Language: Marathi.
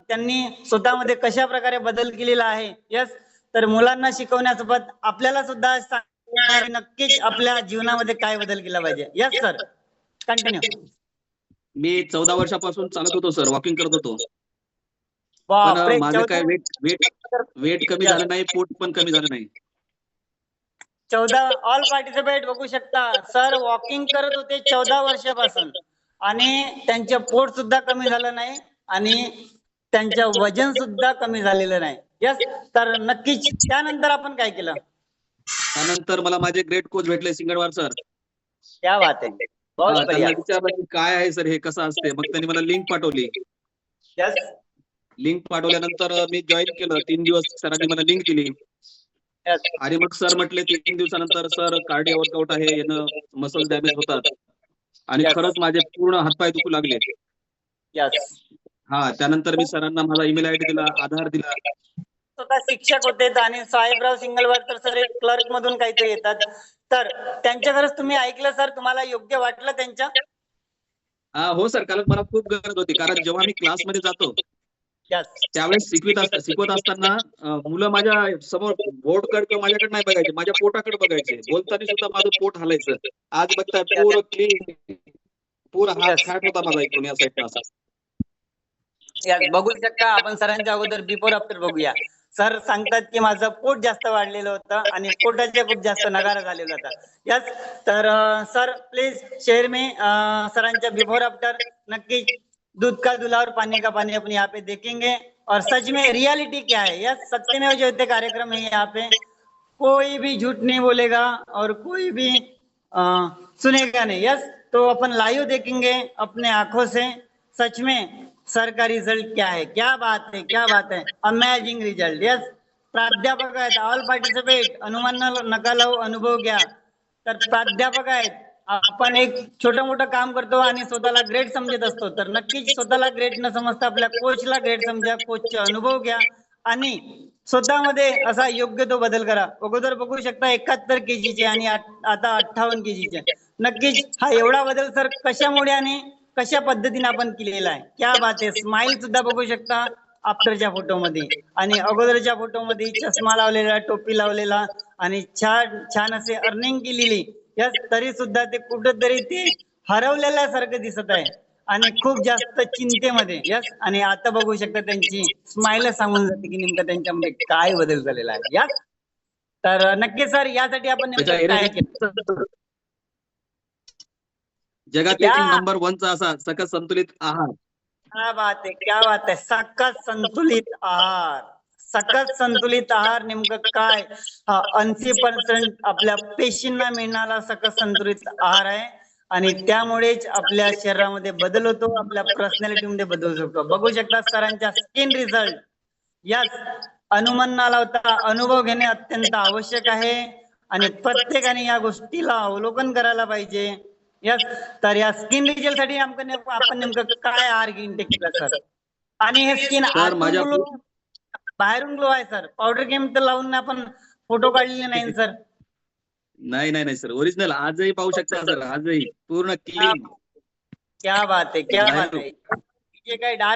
त्यांनी स्वतःमध्ये कशा प्रकारे बदल केलेला आहे. यस, तर मुलांना शिकवण्यासोबत आपल्याला सुद्धा नक्कीच आपल्या जीवनामध्ये काय बदल केला पाहिजे. Yes sir, continue. मी 14 वर्षापासून चालत होतो सर, वॉकिंग करत होतो. पण बापरे, माझं काय वेट कमी झालं नाही, पोट पण कमी झालं नाही. 14 ऑल पार्टिसिपेट बघू शकता. सर वॉकिंग करत होते 14 वर्षापासून आणि त्यांचे पोट सुद्धा कमी झालं नाही आणि त्यांचं वजन सुद्धा कमी झालेलं नाही. यस, तर नक्कीच त्यानंतर आपण काय केलं? त्यानंतर मला माझे ग्रेट कोच भेटले, सिंगडवार सर. क्या बात आहे, बहुत त्यांना बढ़िया. विचारलं काय आहे सर हे, कसं असते. मग त्यांनी मला लिंक पाठवली. यस, लिंक पाठवल्यानंतर मी जॉईन केलं. 3 दिवस सरांनी मला लिंक दिली यस, आणि मग सर म्हटले 3 दिवसानंतर सर कार्डिओ वर्कआउट आहे, यानं मसल डॅमेज होतात. आणि Yes. खरंच माझे पूर्ण हातपाय दुखू लागले. यस. त्यानंतर मी सरांना माझा ईमेल आयडी दिला, आधार दिला. स्वतः शिक्षक होते आणि साहेबराव सिंगलवार तर सर एक क्लर्क मधून काहीतरी येतात. तर त्यांच्याकडेच तुम्ही ऐकलं सर, तुम्हाला योग्य वाटलं त्यांच्या? हो सर, कारण मला खूप गरज होती. कारण जेव्हा मी क्लासमध्ये जातो यस, त्यावेळेस शिकवत असताना मुलं माझ्या समोर बोर्डकडे किंवा माझ्याकडे नाही बघायचे, माझ्या पोटाकडे बघायचे. बोलताना सुद्धा माझं पोट हलायचं. आज बघताय पूर्ण क्लीन, पूर्ण हात फॅट होता माझा इकडून या साईडला असा. यस, बघू शकता आपण. सरांच्या अगोदर बिफोर आफ्टर बघूया. सर सांगतात की माझं पोट जास्त वाढलेलं होतं आणि पोटाच्या खूप जास्त नगारा झालेला होता. यस, तर सर प्लीज शेअर मी सरांच्या बिफोर आफ्टर. नक्की दूध का दूल्हा और पानी का पानी अपन यहाँ पे देखेंगे और सच में रियलिटी क्या है. यस, सत्यमेव जयते कार्यक्रम है यहाँ पे. कोई भी झूठ नहीं बोलेगा और कोई भी सुनेगा नहीं. यस, तो अपन लाइव देखेंगे अपने आंखों से. सच में सर का रिजल्ट क्या है. क्या बात है, क्या बात है, अमेजिंग रिजल्ट. यस, प्राध्यापक आहेत, ऑल पार्टिसिपेट. अनुमान नका लावू, अनुभव घ्या. तर प्राध्यापक आहेत. आपण एक छोटं मोठं काम करतो आणि स्वतःला ग्रेट समजत असतो. तर नक्कीच स्वतःला ग्रेट न समजता आपल्या कोचला ग्रेट समजा, कोचचे अनुभव घ्या आणि स्वतःमध्ये असा योग्य तो बदल करा. अगोदर बघू शकता 71 kg आणि आता 58 kg. नक्कीच हा एवढा बदल सर कशामुळे आणि कशा पद्धतीने आपण केलेला आहे. क्या बात आहे. स्माइल सुद्धा बघू शकता आफ्टरच्या फोटोमध्ये आणि अगोदरच्या फोटोमध्ये चष्मा लावलेला, टोपी लावलेला आणि छान छान असे अर्निंग केलेली. यस, तरी सुद्धा ते कुठंतरी ते हरवलेल्यासारखं दिसत आहे आणि खूप जास्त चिंतेमध्ये. यस, आणि आता बघू शकता त्यांची स्माइल सांगून जाते की नेमकं त्यांच्यामध्ये काय बदल झालेला आहे. यस, तर नक्की सर यासाठी आपण नेमकं काय केलं? जगातील नंबर 1चा असा सकस संतुलित आहार. क्या बात आहे, क्या बात आहे. सकस संतुलित आहार. सकस संतुलित आहार नेमकं काय? 80% आपल्या पेशींना मिळणारा सकस संतुलित आहार आहे आणि त्यामुळेच आपल्या शरीरामध्ये बदल होतो, आपल्या पर्सनॅलिटीमध्ये बदल होतो. बघू शकता सरांच्या स्किन रिझल्ट. यस, अनुमान न लावता अनुभव घेणे अत्यंत आवश्यक आहे आणि प्रत्येकाने या गोष्टीला अवलोकन करायला पाहिजे. यस, तर या स्किन रिझल्ट साठी आपण नेमकं काय आहार इंटेक केला सर? आणि हे स्किन बाहेरून ग्लो आहे सर, पावडर क्रीम तर लावून आपण फोटो काढलेले नाही सर? नाही सर, ओरिजिनल. आजही पाहू शकता सर, आजही पूर्ण क्लीन. क्या बात आहे, क्या बात आहे. जे काही डार्क